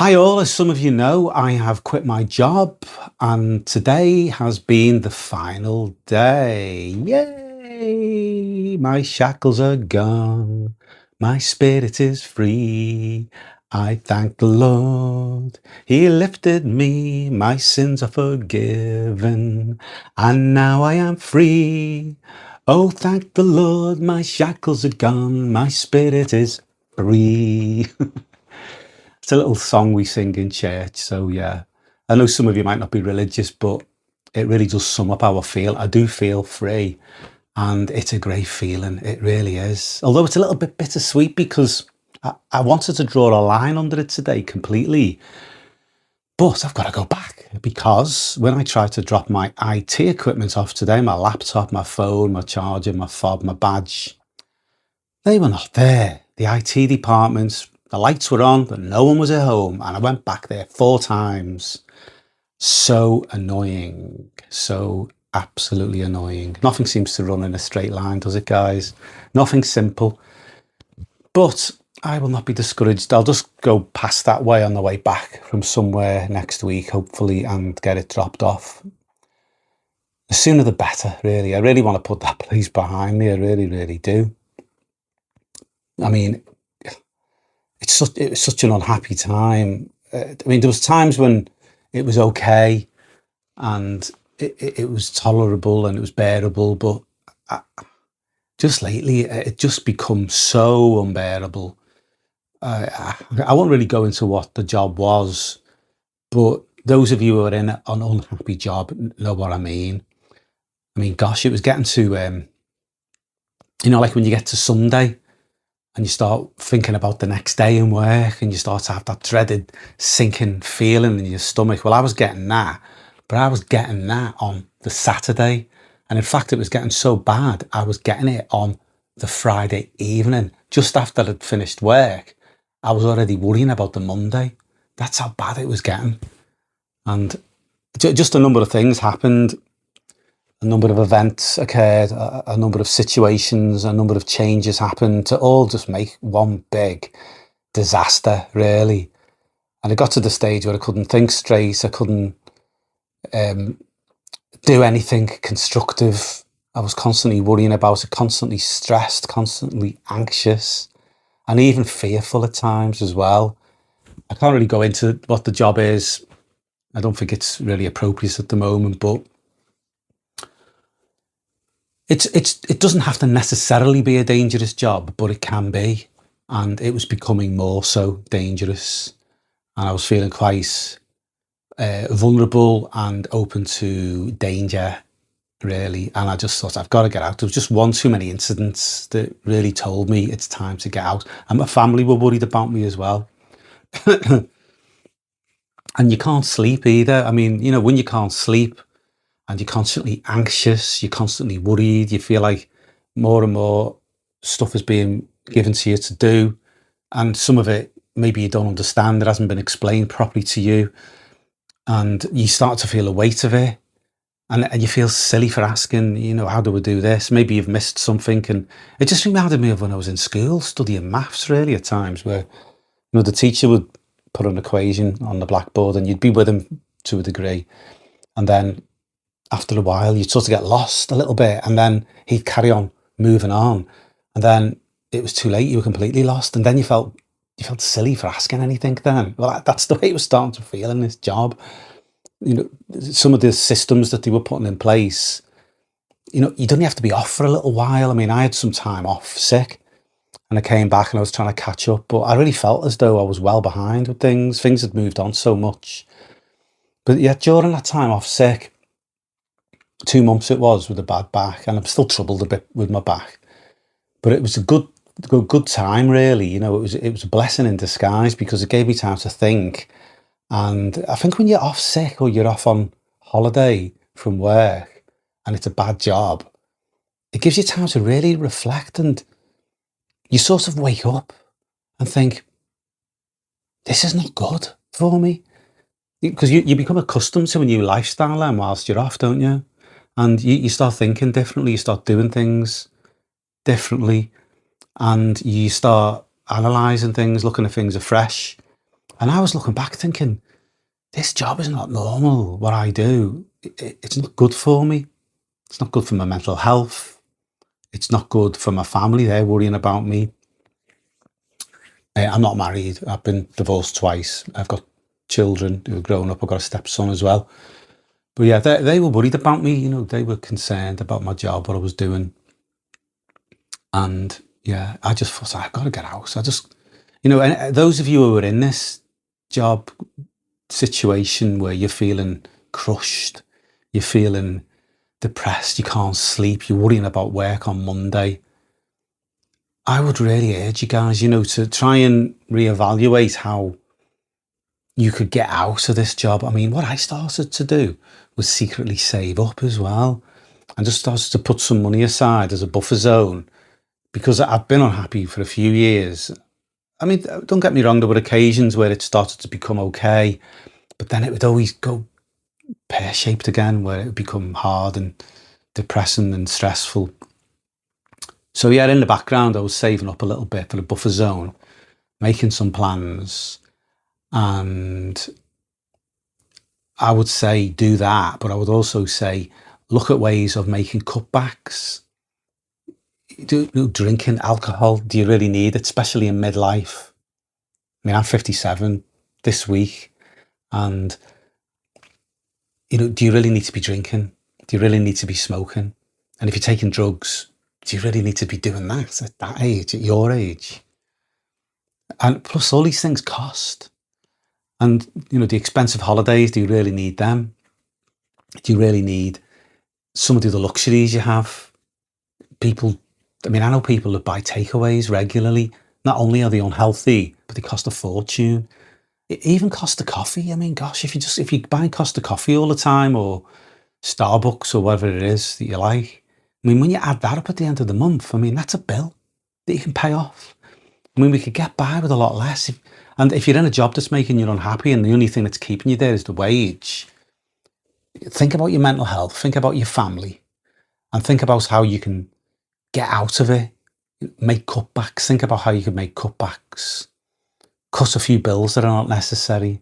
Hi all, as some of you know, I have quit my job and today has been the final day. Yay! My shackles are gone, my spirit is free. I thank the Lord, He lifted me, my sins are forgiven, and now I am free. Oh, thank the Lord, my shackles are gone, my spirit is free. It's a little song we sing in church. So yeah, I know some of you might not be religious, but it really does sum up how I feel. I do feel free and it's a great feeling. It really is. Although it's a little bit bittersweet because I wanted to draw a line under it today completely, but I've got to go back because when I tried to drop my IT equipment off today, my laptop, my phone, my charger, my fob, my badge, they were not there. The IT department, the lights were on, but no one was at home. And I went back there 4 times. So annoying. So absolutely annoying. Nothing seems to run in a straight line, does it, guys? Nothing simple. But I will not be discouraged. I'll just go past that way on the way back from somewhere next week, hopefully, and get it dropped off. The sooner the better, really. I really want to put that place behind me. I really, really do. I mean, it was such an unhappy time. I mean, there was times when it was okay and it was tolerable and it was bearable, but just lately it just becomes so unbearable. I won't really go into what the job was, but those of you who are in an unhappy job know what I mean. I mean, gosh, it was getting to, like when you get to Sunday and you start thinking about the next day in work and you start to have that dreaded sinking feeling in your stomach. Well, I was getting that, but I was getting that on the Saturday. And in fact, it was getting so bad, I was getting it on the Friday evening, just after I'd finished work. I was already worrying about the Monday. That's how bad it was getting. And just a number of things happened. A number of events occurred, a number of situations, a number of changes happened to all just make one big disaster, really. And it got to the stage where I couldn't think straight. I couldn't do anything constructive. I was constantly worrying about it, constantly stressed, constantly anxious, and even fearful at times as well. I can't really go into what the job is. I don't think it's really appropriate at the moment, but it doesn't have to necessarily be a dangerous job, but it can be. And it was becoming more so dangerous. And I was feeling quite vulnerable and open to danger, really. And I just thought, I've got to get out. There was just one too many incidents that really told me it's time to get out. And my family were worried about me as well. And you can't sleep either. I mean, when you can't sleep, and you're constantly anxious, you're constantly worried, you feel like more and more stuff is being given to you to do. And some of it, maybe you don't understand, it hasn't been explained properly to you. And you start to feel the weight of it. And you feel silly for asking, how do we do this? Maybe you've missed something. And it just reminded me of when I was in school studying maths, really, at times where, the teacher would put an equation on the blackboard and you'd be with him to a degree. And then after a while, you'd sort of get lost a little bit and then he'd carry on moving on. And then it was too late. You were completely lost. And then you felt silly for asking anything then. Well, that's the way it was starting to feel in this job. Some of the systems that they were putting in place, you don't have to be off for a little while. I mean, I had some time off sick and I came back and I was trying to catch up, but I really felt as though I was well behind with things. Things had moved on so much. But yeah, during that time off sick, 2 months it was with a bad back, and I'm still troubled a bit with my back. But it was a good time, really. It was a blessing in disguise because it gave me time to think. And I think when you're off sick or you're off on holiday from work and it's a bad job, it gives you time to really reflect and you sort of wake up and think, this is not good for me. Because you become accustomed to a new lifestyle then whilst you're off, don't you? And you start thinking differently, you start doing things differently, and you start analysing things, looking at things afresh. And I was looking back thinking, this job is not normal, what I do. It's not good for me. It's not good for my mental health. It's not good for my family. They're worrying about me. I'm not married. I've been divorced twice. I've got children who are grown up. I've got a stepson as well. But yeah, they were worried about me. They were concerned about my job, what I was doing. And yeah, I just thought, I've got to get out. I just, and those of you who are in this job situation where you're feeling crushed, you're feeling depressed, you can't sleep, you're worrying about work on Monday, I would really urge you guys, to try and reevaluate how you could get out of this job. I mean, what I started to do was secretly save up as well, and just started to put some money aside as a buffer zone, because I've been unhappy for a few years. I mean, don't get me wrong, there were occasions where it started to become okay, but then it would always go pear-shaped again, where it would become hard and depressing and stressful. So yeah, in the background, I was saving up a little bit for a buffer zone, making some plans, and I would say do that, but I would also say look at ways of making cutbacks. Drinking alcohol, do you really need it, especially in midlife? I mean, I'm 57 this week, and do you really need to be drinking? Do you really need to be smoking? And if you're taking drugs, do you really need to be doing that at that age, at your age? And plus, all these things cost. And, the expensive holidays, do you really need them? Do you really need some of the luxuries you have? I know people that buy takeaways regularly. Not only are they unhealthy, but they cost a fortune. It even costs a coffee. I mean, gosh, if you buy Costa coffee all the time, or Starbucks, or whatever it is that you like, I mean, when you add that up at the end of the month, I mean, that's a bill that you can pay off. I mean, we could get by with a lot less. And if you're in a job that's making you unhappy and the only thing that's keeping you there is the wage, think about your mental health, think about your family, and think about how you can get out of it. Make cutbacks. Think about how you can make cutbacks. Cut a few bills that are not necessary.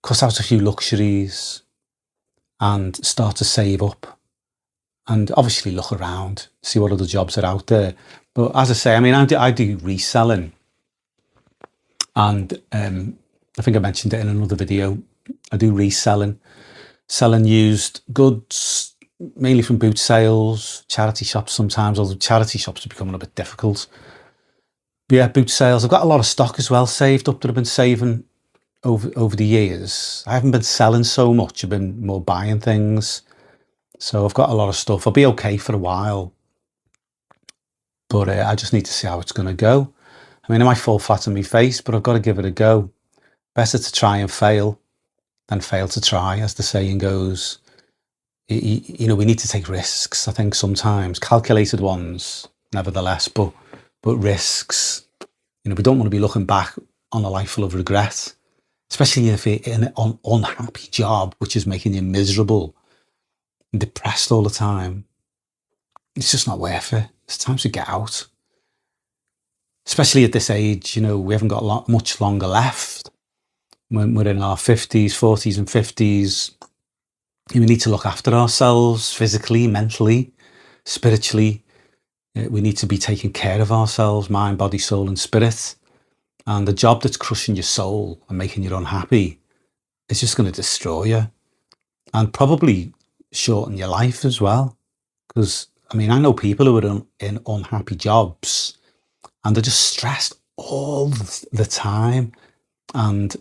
Cut out a few luxuries and start to save up. And obviously look around, see what other jobs are out there. But as I say, I mean, I do reselling. And I think I mentioned it in another video. I do reselling, selling used goods, mainly from boot sales, charity shops sometimes, although charity shops are becoming a bit difficult. But yeah, boot sales. I've got a lot of stock as well saved up that I've been saving over the years. I haven't been selling so much. I've been more buying things. So I've got a lot of stuff. I'll be okay for a while. But I just need to see how it's going to go. I mean, I might fall flat on my face, but I've got to give it a go. Better to try and fail than fail to try, as the saying goes. We need to take risks, I think, sometimes. Calculated ones, nevertheless, but risks. We don't want to be looking back on a life full of regret, especially if you're in an unhappy job, which is making you miserable and depressed all the time. It's just not worth it. It's time to get out. Especially at this age, we haven't got much longer left. When we're in our 50s, 40s and 50s, we need to look after ourselves physically, mentally, spiritually. We need to be taking care of ourselves, mind, body, soul and spirit. And the job that's crushing your soul and making you unhappy is just going to destroy you and probably shorten your life as well. Because, I mean, I know people who are in unhappy jobs and they're just stressed all the time. And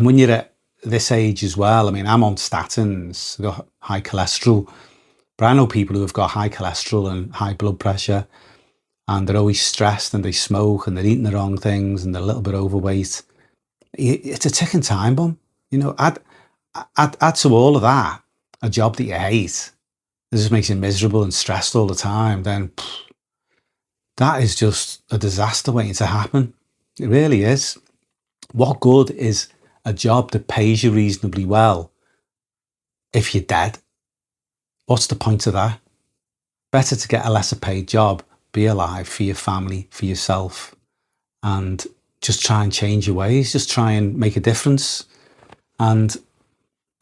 when you're at this age as well, I mean, I'm on statins, I've got high cholesterol, but I know people who have got high cholesterol and high blood pressure, and they're always stressed and they smoke and they're eating the wrong things and they're a little bit overweight. It's a ticking time bomb. Add to all of that a job that you hate, that just makes you miserable and stressed all the time, then that is just a disaster waiting to happen. It really is. What good is a job that pays you reasonably well if you're dead? What's the point of that? Better to get a lesser paid job, be alive for your family, for yourself, and just try and change your ways, just try and make a difference, and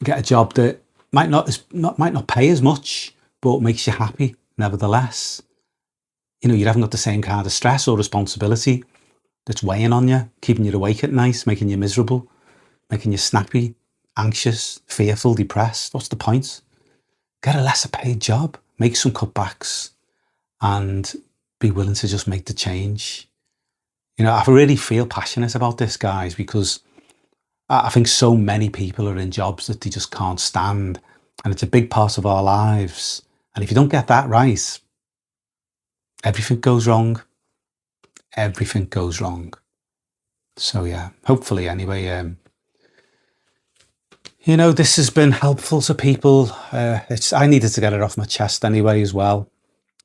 get a job that might not pay as much, but makes you happy nevertheless. You know, you haven't got the same kind of stress or responsibility that's weighing on you, keeping you awake at night, making you miserable, making you snappy, anxious, fearful, depressed. What's the point? Get a lesser paid job, make some cutbacks, and be willing to just make the change. You know, I really feel passionate about this, guys, because I think so many people are in jobs that they just can't stand, and it's a big part of our lives. And if you don't get that right, everything goes wrong. Everything goes wrong. So yeah, hopefully anyway, you know, this has been helpful to people. I needed to get it off my chest anyway as well.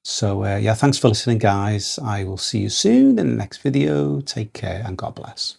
So yeah, thanks for listening, guys. I will see you soon in the next video. Take care and God bless.